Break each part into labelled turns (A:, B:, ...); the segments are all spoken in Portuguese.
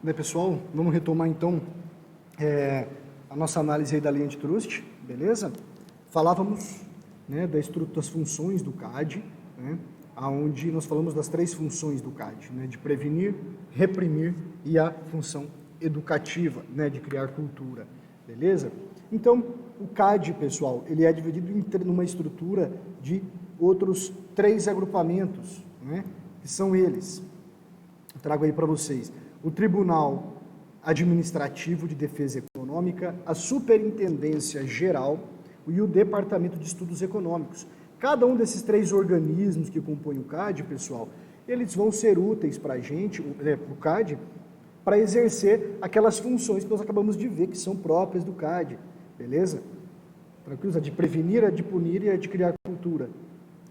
A: Né, pessoal, vamos retomar então a nossa análise aí da lei antitrust, beleza? Falávamos, né, das funções do CAD, né, onde nós falamos das 3 funções do CAD, né, de prevenir, reprimir e a função educativa, né, de criar cultura, beleza? Então, o CAD, pessoal, ele é dividido numa estrutura de outros 3 agrupamentos, né, que são eles. Eu trago aí para vocês o Tribunal Administrativo de Defesa Econômica, a Superintendência Geral e o Departamento de Estudos Econômicos. Cada um desses 3 organismos que compõem o CAD, pessoal, eles vão ser úteis para a gente, o CAD, para exercer aquelas funções que nós acabamos de ver que são próprias do CAD, beleza? Tranquilo? A de prevenir, a de punir e a de criar cultura,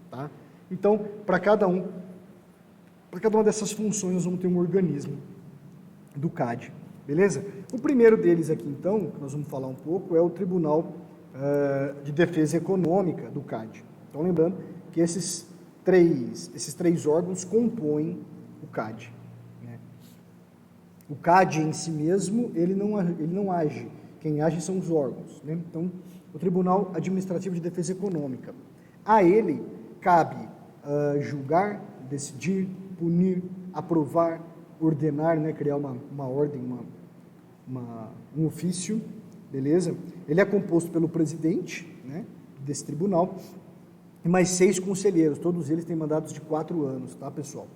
A: tá? Então, para cada uma dessas funções, nós vamos ter um organismo do CAD, beleza? O primeiro deles aqui, então, que nós vamos falar um pouco, é o Tribunal de Defesa Econômica do CAD. Então, lembrando que esses três órgãos compõem o CAD. Né? O CAD em si mesmo, ele não age. Quem age são os órgãos. Né? Então, o Tribunal Administrativo de Defesa Econômica. A ele cabe julgar, decidir, punir, aprovar, ordenar, né, criar uma ordem, um ofício, beleza? Ele é composto pelo presidente, né, desse tribunal e mais 6 conselheiros, todos eles têm mandatos de 4 anos, tá, pessoal?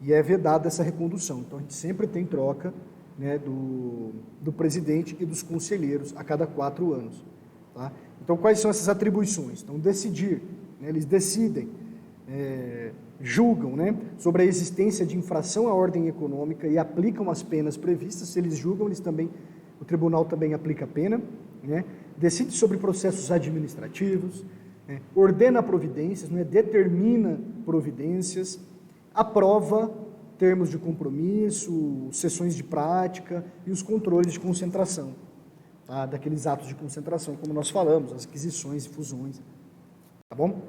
A: E é vedada essa recondução, então a gente sempre tem troca, né, do presidente e dos conselheiros a cada 4 anos, tá? Então, quais são essas atribuições? Então, decidir, né, eles decidem, julgam, né, sobre a existência de infração à ordem econômica e aplicam as penas previstas. Se eles julgam, o tribunal também aplica a pena, né, decide sobre processos administrativos, né, ordena providências, né, determina providências, aprova termos de compromisso, sessões de prática e os controles de concentração, tá, daqueles atos de concentração, como nós falamos, as aquisições e fusões, tá bom?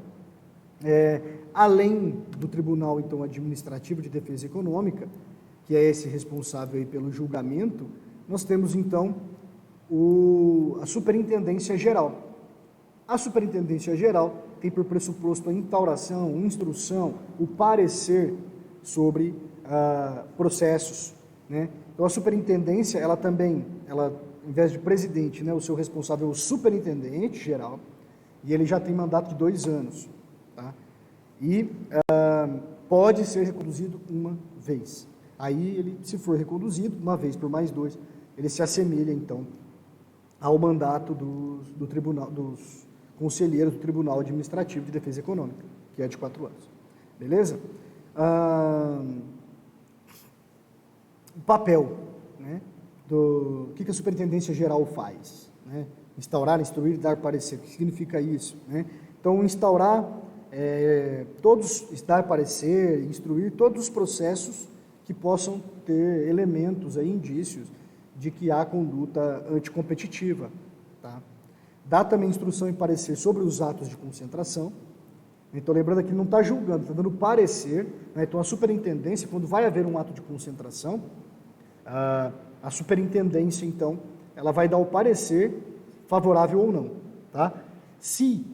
A: Além do Tribunal, então, Administrativo de Defesa Econômica, que é esse responsável aí pelo julgamento, nós temos, então, a Superintendência Geral. A Superintendência Geral tem por pressuposto a instauração, instrução, o parecer sobre processos, né? Então, a Superintendência, ela também, ao invés de presidente, né, o seu responsável é o Superintendente Geral, e ele já tem mandato de 2 anos. Tá? E pode ser reconduzido uma vez. Aí, ele, se for reconduzido uma vez por mais 2, ele se assemelha, então, ao mandato do tribunal, dos conselheiros do Tribunal Administrativo de Defesa Econômica, que é de 4 anos. Beleza? O papel, né, o que a Superintendência Geral faz? Né? Instaurar, instruir, dar parecer. O que significa isso? Né? Então, instaurar dar parecer, instruir todos os processos que possam ter elementos, indícios de que há conduta anticompetitiva. Tá? Dá também instrução e parecer sobre os atos de concentração. Então, lembrando que não está julgando, está dando parecer. Né? Então, a superintendência, quando vai haver um ato de concentração, a superintendência, então, ela vai dar o parecer favorável ou não. Tá? Se,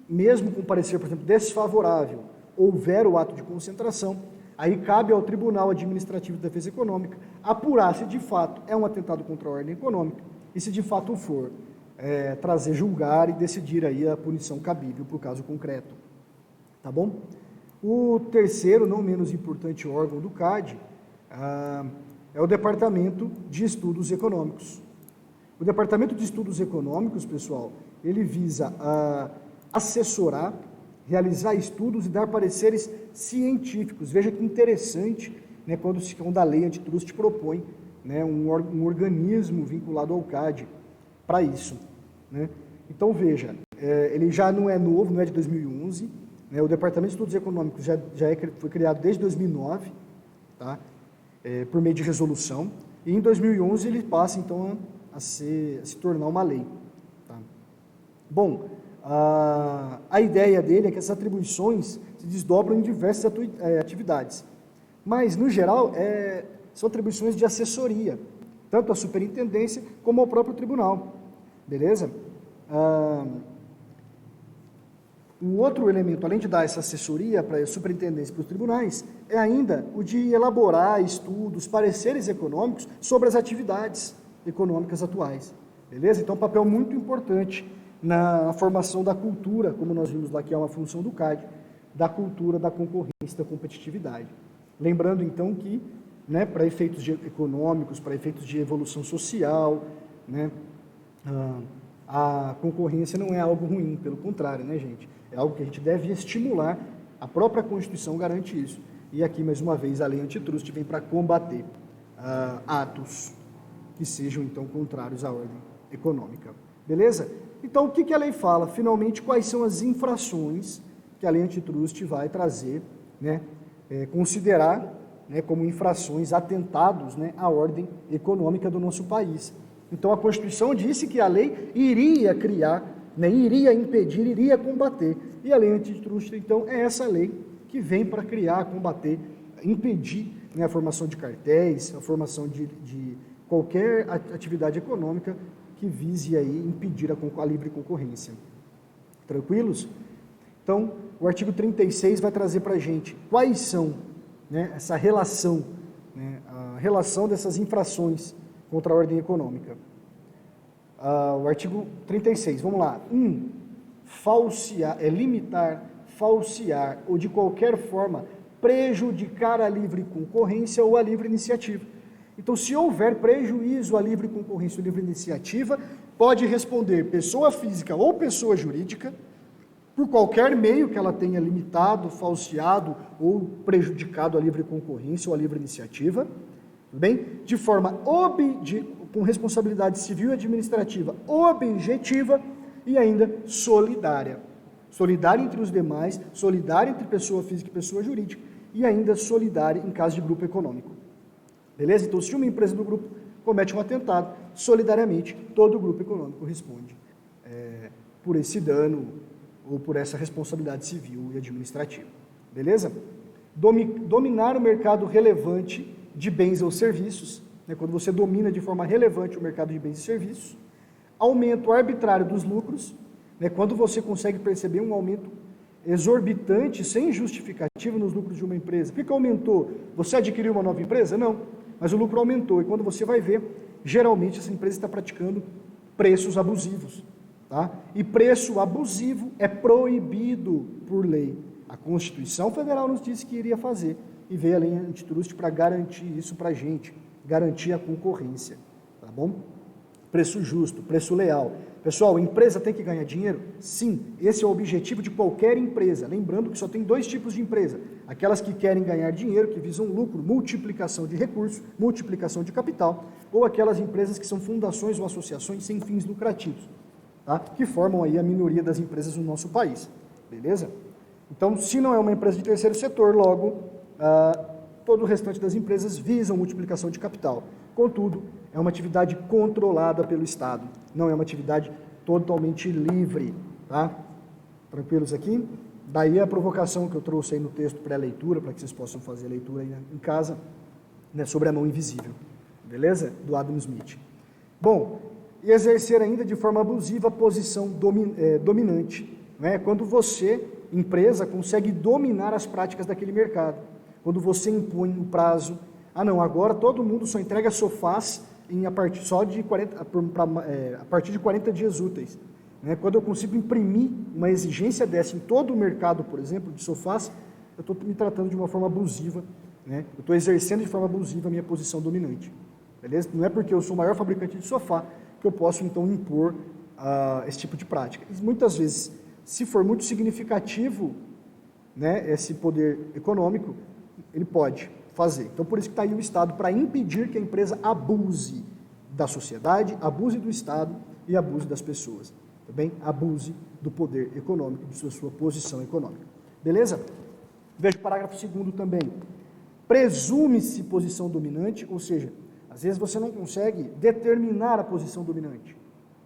A: mesmo com parecer, por exemplo, desfavorável, houver o ato de concentração, aí cabe ao Tribunal Administrativo de Defesa Econômica apurar se de fato é um atentado contra a ordem econômica e se de fato for trazer, julgar e decidir aí a punição cabível para o caso concreto. Tá bom? O terceiro, não menos importante órgão do CAD, é o Departamento de Estudos Econômicos. O Departamento de Estudos Econômicos, pessoal, ele visa assessorar, realizar estudos e dar pareceres científicos. Veja que interessante, né, quando a lei antitrust propõe, né, um organismo vinculado ao CAD para isso. Né? Então, veja, ele já não é novo, não é de 2011, né, o Departamento de Estudos Econômicos foi criado desde 2009, tá? Por meio de resolução, e em 2011 ele passa, então, a se tornar uma lei. Tá? Bom, a ideia dele é que essas atribuições se desdobram em diversas atividades, mas, no geral, são atribuições de assessoria, tanto à superintendência como ao próprio tribunal, beleza? Um outro elemento, além de dar essa assessoria para a superintendência e para os tribunais, é ainda o de elaborar estudos, pareceres econômicos sobre as atividades econômicas atuais, beleza? Então, um papel muito importante na formação da cultura, como nós vimos lá que é uma função do CAD, da cultura da concorrência, da competitividade. Lembrando, então, que, né, para efeitos econômicos, para efeitos de evolução social, né, a concorrência não é algo ruim, pelo contrário, né, gente? É algo que a gente deve estimular, a própria Constituição garante isso. E aqui, mais uma vez, a lei antitrust vem para combater atos que sejam, então, contrários à ordem econômica. Beleza? Então, o que a lei fala? Finalmente, quais são as infrações que a lei antitrust vai trazer, né, considerar, né, como infrações, atentados, né, à ordem econômica do nosso país. Então, a Constituição disse que a lei iria criar, né, iria impedir, iria combater. E a lei antitrust, então, é essa lei que vem para criar, combater, impedir, né, a formação de cartéis, a formação de qualquer atividade econômica que vise aí impedir a livre concorrência. Tranquilos? Então, o artigo 36 vai trazer para a gente quais são, né, essa relação, né, a relação dessas infrações contra a ordem econômica. O artigo 36, vamos lá. Falsear, limitar, falsear ou de qualquer forma prejudicar a livre concorrência ou a livre iniciativa. Então, se houver prejuízo à livre concorrência ou livre iniciativa, pode responder pessoa física ou pessoa jurídica, por qualquer meio que ela tenha limitado, falseado ou prejudicado a livre concorrência ou a livre iniciativa, tudo bem? De forma com responsabilidade civil e administrativa objetiva e ainda solidária. Solidária entre os demais, solidária entre pessoa física e pessoa jurídica e ainda solidária em caso de grupo econômico. Beleza? Então, se uma empresa do grupo comete um atentado, solidariamente, todo o grupo econômico responde por esse dano ou por essa responsabilidade civil e administrativa. Beleza? Dominar o mercado relevante de bens ou serviços, né, quando você domina de forma relevante o mercado de bens e serviços. Aumento arbitrário dos lucros, né, quando você consegue perceber um aumento exorbitante, sem justificativa nos lucros de uma empresa. Por que aumentou? Você adquiriu uma nova empresa? Não, mas o lucro aumentou. E quando você vai ver, geralmente essa empresa está praticando preços abusivos. Tá? E preço abusivo é proibido por lei. A Constituição Federal nos disse que iria fazer. E veio a lei antitrust para garantir isso para a gente, garantir a concorrência. Tá bom? Preço justo, preço leal. Pessoal, a empresa tem que ganhar dinheiro? Sim, esse é o objetivo de qualquer empresa. Lembrando que só tem dois tipos de empresa. Aquelas que querem ganhar dinheiro, que visam lucro, multiplicação de recursos, multiplicação de capital, ou aquelas empresas que são fundações ou associações sem fins lucrativos, tá? Que formam aí a minoria das empresas no nosso país. Beleza? Então, se não é uma empresa de terceiro setor, logo, todo o restante das empresas visam multiplicação de capital. Contudo, é uma atividade controlada pelo Estado, não é uma atividade totalmente livre, tá? Tranquilos aqui? Daí a provocação que eu trouxe aí no texto pré-leitura, para que vocês possam fazer a leitura aí em casa, né, sobre a mão invisível, beleza? Do Adam Smith. Bom, e exercer ainda de forma abusiva a posição dominante, né? Quando você, empresa, consegue dominar as práticas daquele mercado, quando você impõe o prazo, não, agora todo mundo só entrega sofás a partir de 40 dias úteis. Né? Quando eu consigo imprimir uma exigência dessa em todo o mercado, por exemplo, de sofás, eu estou me tratando de uma forma abusiva, né? Eu estou exercendo de forma abusiva a minha posição dominante. Beleza? Não é porque eu sou o maior fabricante de sofá que eu posso, então, impor esse tipo de prática. E muitas vezes, se for muito significativo, né, esse poder econômico, ele pode fazer. Então, por isso que está aí o Estado, para impedir que a empresa abuse da sociedade, abuse do Estado e abuse das pessoas. Também abuse do poder econômico, de sua posição econômica. Beleza? Veja o parágrafo 2º também. Presume-se posição dominante, ou seja, às vezes você não consegue determinar a posição dominante.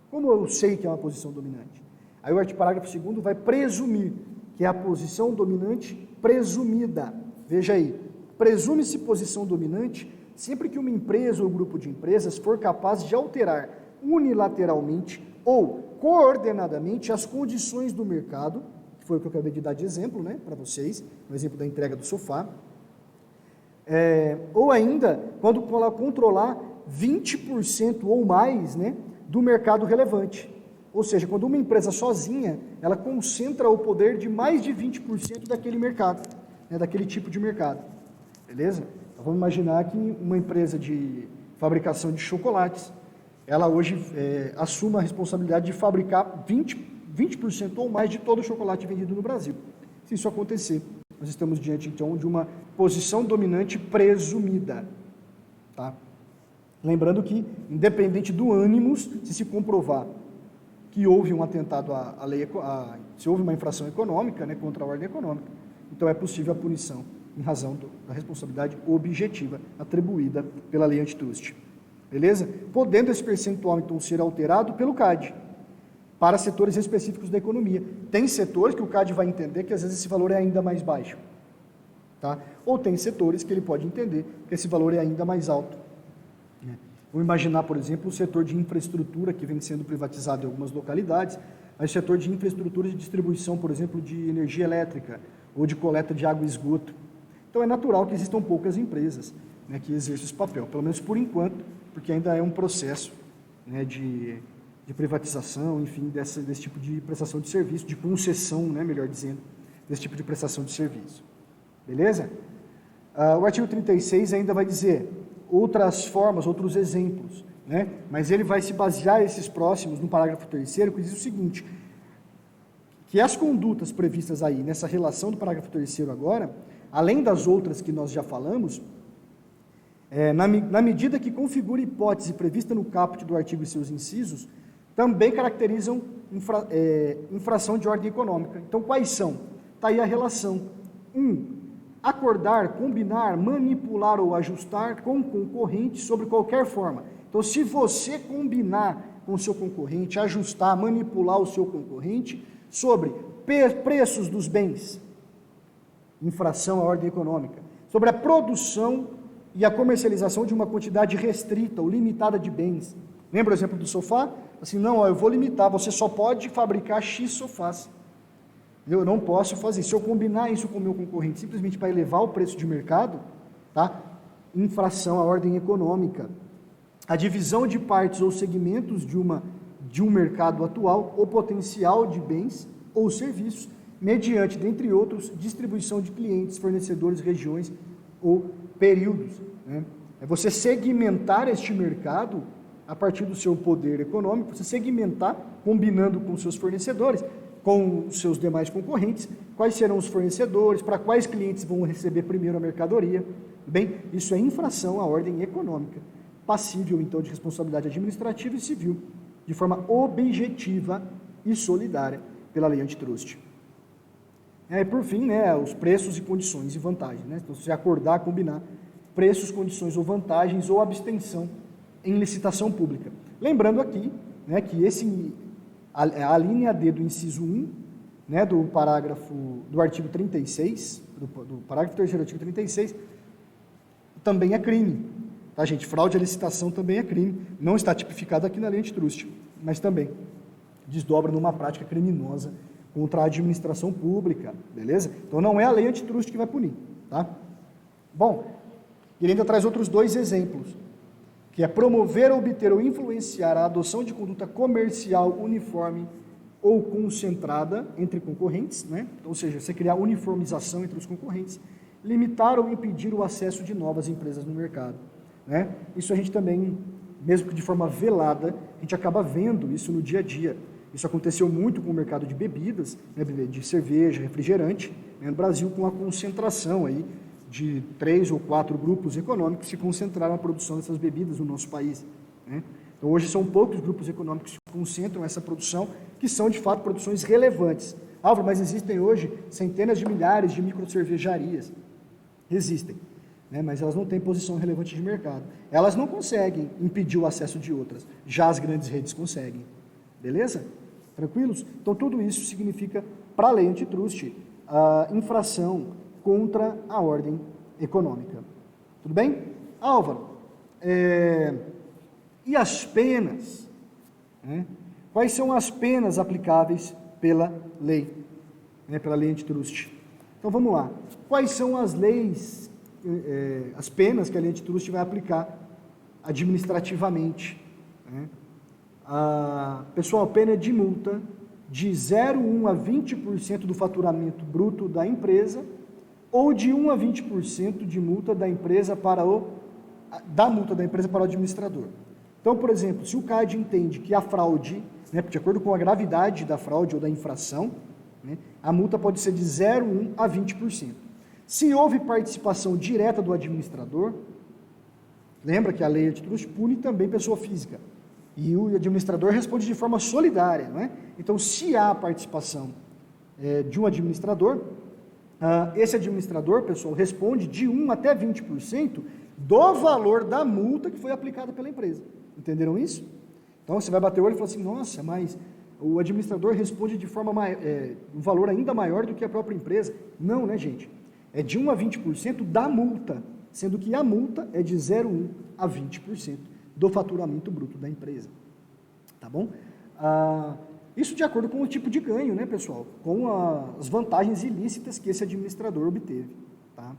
A: Como eu sei que é uma posição dominante? Aí o parágrafo 2º vai presumir que é a posição dominante presumida. Veja aí, presume-se posição dominante sempre que uma empresa ou grupo de empresas for capaz de alterar unilateralmente ou coordenadamente as condições do mercado, que foi o que eu acabei de dar de exemplo, né, para vocês, no exemplo da entrega do sofá, ou ainda quando ela controlar 20% ou mais, né, do mercado relevante. Ou seja, quando uma empresa sozinha, ela concentra o poder de mais de 20% daquele mercado, né, daquele tipo de mercado. Beleza? Então, vamos imaginar que uma empresa de fabricação de chocolates, ela hoje assuma a responsabilidade de fabricar 20% ou mais de todo o chocolate vendido no Brasil. Se isso acontecer, nós estamos diante, então, de uma posição dominante presumida. Tá? Lembrando que, independente do ânimos, se comprovar que houve um atentado à lei, se houve uma infração econômica, né, contra a ordem econômica, então é possível a punição em razão da responsabilidade objetiva atribuída pela lei antitrust. Beleza? Podendo esse percentual, então, ser alterado pelo CAD, para setores específicos da economia. Tem setores que o CAD vai entender que, às vezes, esse valor é ainda mais baixo. Tá? Ou tem setores que ele pode entender que esse valor é ainda mais alto. Vamos imaginar, por exemplo, o setor de infraestrutura que vem sendo privatizado em algumas localidades, mas o setor de infraestrutura de distribuição, por exemplo, de energia elétrica ou de coleta de água e esgoto. Então, é natural que existam poucas empresas, né, que exerçam esse papel, pelo menos por enquanto, porque ainda é um processo, né, de privatização, enfim, desse tipo de prestação de serviço, de concessão, né, melhor dizendo, desse tipo de prestação de serviço. Beleza? O artigo 36 ainda vai dizer outras formas, outros exemplos, né? Mas ele vai se basear esses próximos no parágrafo 3º, que diz o seguinte, que as condutas previstas aí nessa relação do parágrafo 3º agora, além das outras que nós já falamos, na medida que configura hipótese prevista no caput do artigo e seus incisos, também caracterizam infração de ordem econômica. Então, quais são? Está aí a relação. 1. Acordar, combinar, manipular ou ajustar com o concorrente sobre qualquer forma. Então, se você combinar com o seu concorrente, ajustar, manipular o seu concorrente sobre preços dos bens, infração à ordem econômica, sobre a produção e a comercialização de uma quantidade restrita ou limitada de bens. Lembra o exemplo do sofá? Assim, não, eu vou limitar, você só pode fabricar X sofás. Eu não posso fazer. Se eu combinar isso com o meu concorrente simplesmente para elevar o preço de mercado, tá? Infração à ordem econômica. A divisão de partes ou segmentos de um mercado atual ou potencial de bens ou serviços, mediante, dentre outros, distribuição de clientes, fornecedores, regiões ou períodos. Né? É você segmentar este mercado a partir do seu poder econômico, você segmentar, combinando com seus fornecedores, com os seus demais concorrentes, quais serão os fornecedores, para quais clientes vão receber primeiro a mercadoria. Bem, isso é infração à ordem econômica, passível, então, de responsabilidade administrativa e civil, de forma objetiva e solidária pela lei antitrust. Por fim, né, os preços e condições e vantagens. Né? Então, se você acordar, combinar preços, condições ou vantagens ou abstenção em licitação pública. Lembrando aqui, né, que a linha D do inciso 1, né, do artigo 36, do parágrafo 3º do artigo 36, também é crime. Tá, gente? Fraude à licitação também é crime. Não está tipificado aqui na lei antitrust, mas também desdobra numa prática criminosa contra a administração pública, beleza? Então não é a lei antitrust que vai punir, tá? Bom, ele ainda traz outros 2 exemplos, que é promover, obter ou influenciar a adoção de conduta comercial uniforme ou concentrada entre concorrentes, né? Ou seja, você criar uniformização entre os concorrentes, limitar ou impedir o acesso de novas empresas no mercado, né? Isso a gente também, mesmo que de forma velada, a gente acaba vendo isso no dia a dia. Isso aconteceu muito com o mercado de bebidas, né, de cerveja, refrigerante, né, no Brasil, com a concentração aí de 3 ou 4 grupos econômicos que se concentraram na produção dessas bebidas no nosso país. Né? Então, hoje são poucos grupos econômicos que concentram essa produção, que são, de fato, produções relevantes. Álvaro, mas existem hoje centenas de milhares de microcervejarias. Existem, né? Mas elas não têm posição relevante de mercado. Elas não conseguem impedir o acesso de outras, já as grandes redes conseguem. Beleza? Tranquilos? Então, tudo isso significa, para a lei antitrust, a infração contra a ordem econômica. Tudo bem? Álvaro, E as penas? Né? Quais são as penas aplicáveis pela lei, né, pela lei antitrust? Então vamos lá. Quais são as leis, as penas que a lei antitrust vai aplicar administrativamente? Né? Pessoal, pena de multa de 0,1 a 20% do faturamento bruto da empresa ou de 1 a 20% de multa da empresa da multa da empresa para o administrador. Então, por exemplo, se o CAD entende que a fraude, né, de acordo com a gravidade da fraude ou da infração, né, a multa pode ser de 0,1 a 20%. Se houve participação direta do administrador, lembra que a lei antitrust pune também pessoa física, e o administrador responde de forma solidária, não é? Então, se há participação de um administrador, esse administrador, pessoal, responde de 1 até 20% do valor da multa que foi aplicada pela empresa. Entenderam isso? Então, você vai bater o olho e falar assim, nossa, mas o administrador responde de forma um valor ainda maior do que a própria empresa. Não, né, gente? É de 1 a 20% da multa, sendo que a multa é de 0,1 a 20% do faturamento bruto da empresa. Tá bom? Isso de acordo com o tipo de ganho, né, pessoal? Com as vantagens ilícitas que esse administrador obteve. Tá?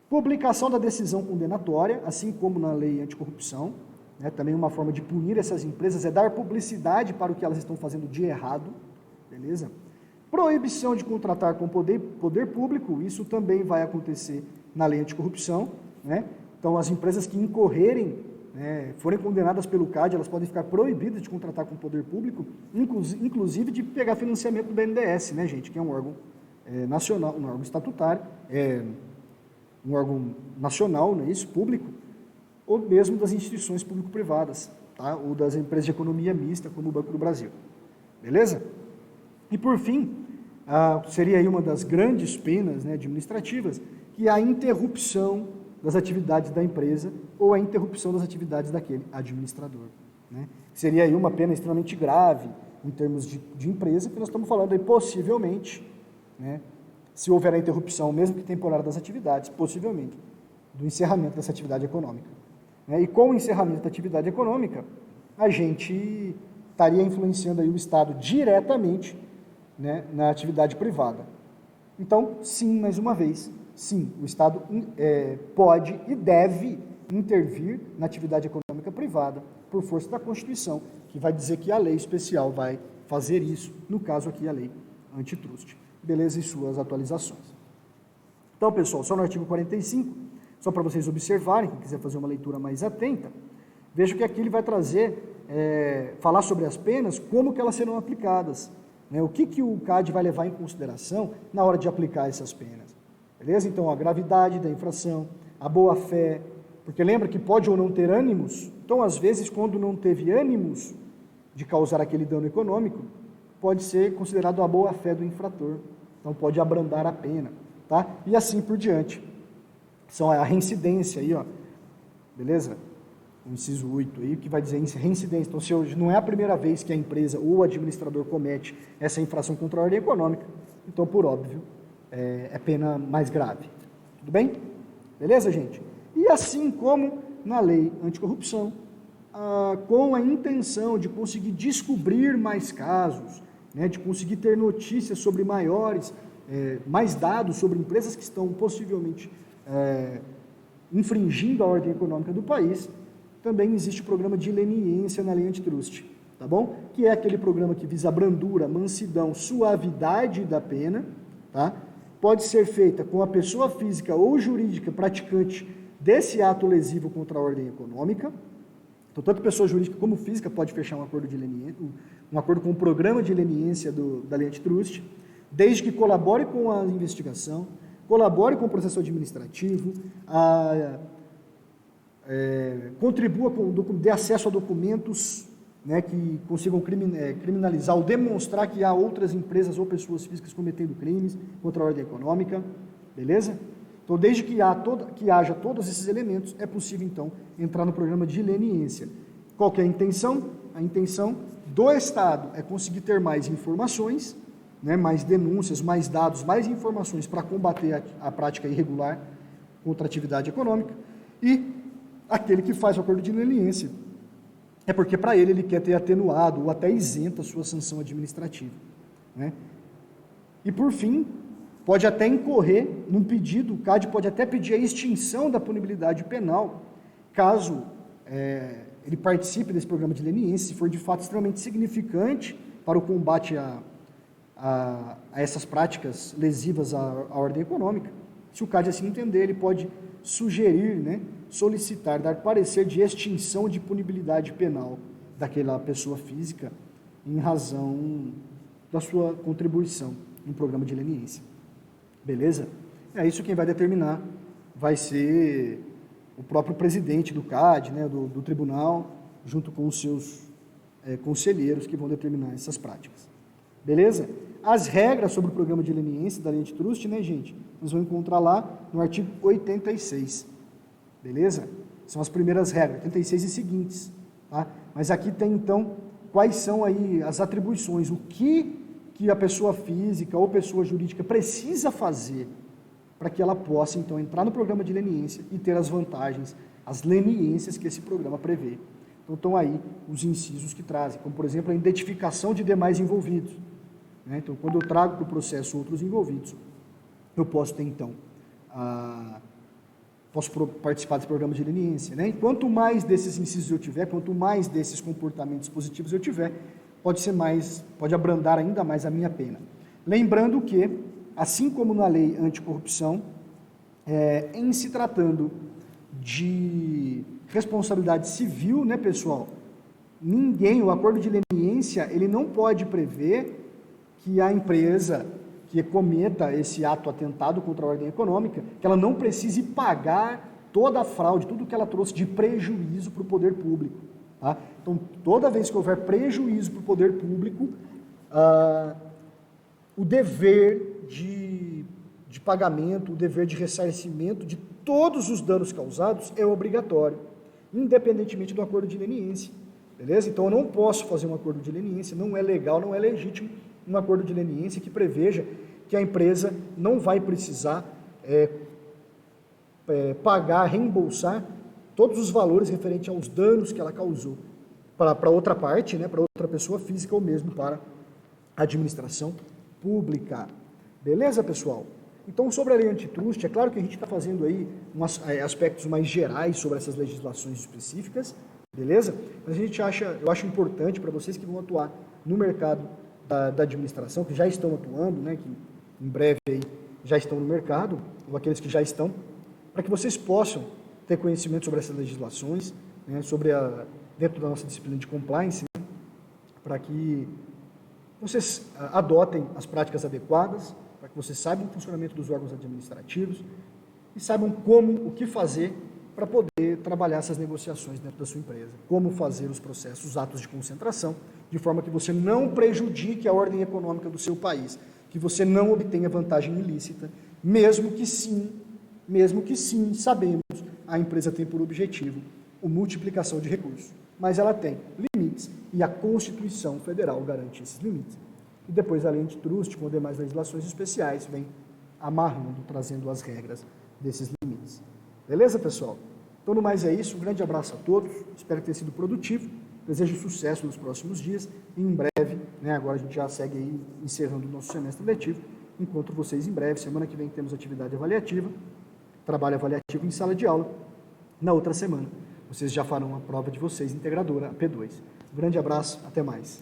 A: Publicação da decisão condenatória, assim como na lei anticorrupção, né, também uma forma de punir essas empresas é dar publicidade para o que elas estão fazendo de errado, beleza? Proibição de contratar com poder público, isso também vai acontecer na lei anticorrupção, né? Então, as empresas que incorrerem, forem condenadas pelo CAD, elas podem ficar proibidas de contratar com o poder público, inclusive de pegar financiamento do BNDES, né, gente, que é um órgão nacional, um órgão estatutário, um órgão nacional, não é isso, público, ou mesmo das instituições público-privadas, tá? Ou das empresas de economia mista, como o Banco do Brasil. Beleza? E por fim, seria aí uma das grandes penas, né, administrativas, que é a interrupção das atividades da empresa ou a interrupção das atividades daquele administrador. Né? Seria aí uma pena extremamente grave em termos de empresa, que nós estamos falando aí possivelmente, né, se houver a interrupção, mesmo que temporária, das atividades, possivelmente, do encerramento dessa atividade econômica. E com o encerramento da atividade econômica, a gente estaria influenciando aí o Estado diretamente, né, na atividade privada. Então, sim, mais uma vez, sim, o Estado pode e deve intervir na atividade econômica privada por força da Constituição, que vai dizer que a lei especial vai fazer isso, no caso aqui a lei antitrust. Beleza? E suas atualizações. Então, pessoal, só no artigo 45, só para vocês observarem, quem quiser fazer uma leitura mais atenta, veja que aqui ele vai trazer, falar sobre as penas, como que elas serão aplicadas, né? O que o CAD vai levar em consideração na hora de aplicar essas penas. Beleza? Então, a gravidade da infração, a boa-fé, porque lembra que pode ou não ter ânimos, então, às vezes, quando não teve ânimos de causar aquele dano econômico, pode ser considerado a boa-fé do infrator, então pode abrandar a pena, tá? E assim por diante. São a reincidência aí, ó, beleza? O inciso 8 aí, que vai dizer reincidência. Então, se hoje não é a primeira vez que a empresa ou o administrador comete essa infração contra a ordem econômica, então, por óbvio, é pena mais grave. Tudo bem? Beleza, gente? E assim como na lei anticorrupção, com a intenção de conseguir descobrir mais casos, né, de conseguir ter notícias sobre mais dados sobre empresas que estão possivelmente infringindo a ordem econômica do país, também existe o programa de leniência na lei antitrust, tá bom? Que é aquele programa que visa a brandura, mansidão, suavidade da pena, tá? Pode ser feita com a pessoa física ou jurídica praticante desse ato lesivo contra a ordem econômica. Então, tanto pessoa jurídica como física pode fechar um acordo de leniência, um acordo com o programa de leniência da lei antitrust, desde que colabore com a investigação, colabore com o processo administrativo, contribua dê acesso a documentos, né, que consigam criminalizar ou demonstrar que há outras empresas ou pessoas físicas cometendo crimes contra a ordem econômica, beleza? Então, desde que haja todos esses elementos, é possível, então, entrar no programa de leniência. Qual que é a intenção? A intenção do Estado é conseguir ter mais informações, né, mais denúncias, mais dados, mais informações para combater a prática irregular contra a atividade econômica e aquele que faz o acordo de leniência. É porque para ele quer ter atenuado ou até isento a sua sanção administrativa, né? E por fim, pode até incorrer num pedido, o CAD pode até pedir a extinção da punibilidade penal, caso ele participe desse programa de leniência, se for de fato extremamente significante para o combate a essas práticas lesivas à ordem econômica. Se o CAD assim entender, ele pode sugerir, né, solicitar, dar parecer de extinção de punibilidade penal daquela pessoa física em razão da sua contribuição em programa de leniência. Beleza? É isso quem vai determinar vai ser o próprio presidente do CAD, né, do tribunal, junto com os seus conselheiros que vão determinar essas práticas. Beleza? As regras sobre o programa de leniência da lei antitrust, né, gente? Nós vamos encontrar lá no artigo 86. Beleza? São as primeiras regras, 86 e seguintes. Tá? Mas aqui tem, então, quais são aí as atribuições, o que a pessoa física ou pessoa jurídica precisa fazer para que ela possa, então, entrar no programa de leniência e ter as vantagens, as leniências que esse programa prevê. Então, estão aí os incisos que trazem, como, por exemplo, a identificação de demais envolvidos. Né? Então, quando eu trago para o processo outros envolvidos, eu posso ter, então, posso participar desse programa de leniência. Né? E quanto mais desses incisos eu tiver, quanto mais desses comportamentos positivos eu tiver, pode abrandar ainda mais a minha pena. Lembrando que, assim como na lei anticorrupção, em se tratando de responsabilidade civil, né, pessoal, o acordo de leniência, ele não pode prever que a empresa que cometa esse ato atentado contra a ordem econômica, que ela não precise pagar toda a fraude, tudo que ela trouxe de prejuízo para o poder público. Tá? Então, toda vez que houver prejuízo para o poder público, o dever de pagamento, o dever de ressarcimento de todos os danos causados é obrigatório, independentemente do acordo de leniência. Beleza? Então, eu não posso fazer um acordo de leniência, não é legal, não é legítimo um acordo de leniência que preveja que a empresa não vai precisar pagar, reembolsar todos os valores referentes aos danos que ela causou para outra parte, né, para outra pessoa física ou mesmo para a administração pública. Beleza, pessoal? Então, sobre a lei antitrust, é claro que a gente está fazendo aí aspectos mais gerais sobre essas legislações específicas, beleza? Mas eu acho importante para vocês que vão atuar no mercado da administração, que já estão atuando, né, que em breve aí já estão no mercado, ou aqueles que já estão, para que vocês possam ter conhecimento sobre essas legislações, né, dentro da nossa disciplina de compliance, né, para que vocês adotem as práticas adequadas, para que vocês saibam o funcionamento dos órgãos administrativos e saibam o que fazer para poder trabalhar essas negociações dentro da sua empresa, como fazer os processos, os atos de concentração, de forma que você não prejudique a ordem econômica do seu país, que você não obtenha vantagem ilícita, mesmo que sim, sabemos, a empresa tem por objetivo a multiplicação de recursos, mas ela tem limites e a Constituição Federal garante esses limites. E depois a lei antitrust, com demais legislações especiais, vem amarrando, trazendo as regras desses limites. Beleza, pessoal? Então, no mais é isso, um grande abraço a todos, espero que tenha sido produtivo, desejo sucesso nos próximos dias e em breve, né, agora a gente já segue aí encerrando o nosso semestre letivo, encontro vocês em breve, semana que vem temos atividade avaliativa, trabalho avaliativo em sala de aula, na outra semana vocês já farão a prova de vocês, integradora, a P2. Um grande abraço, até mais.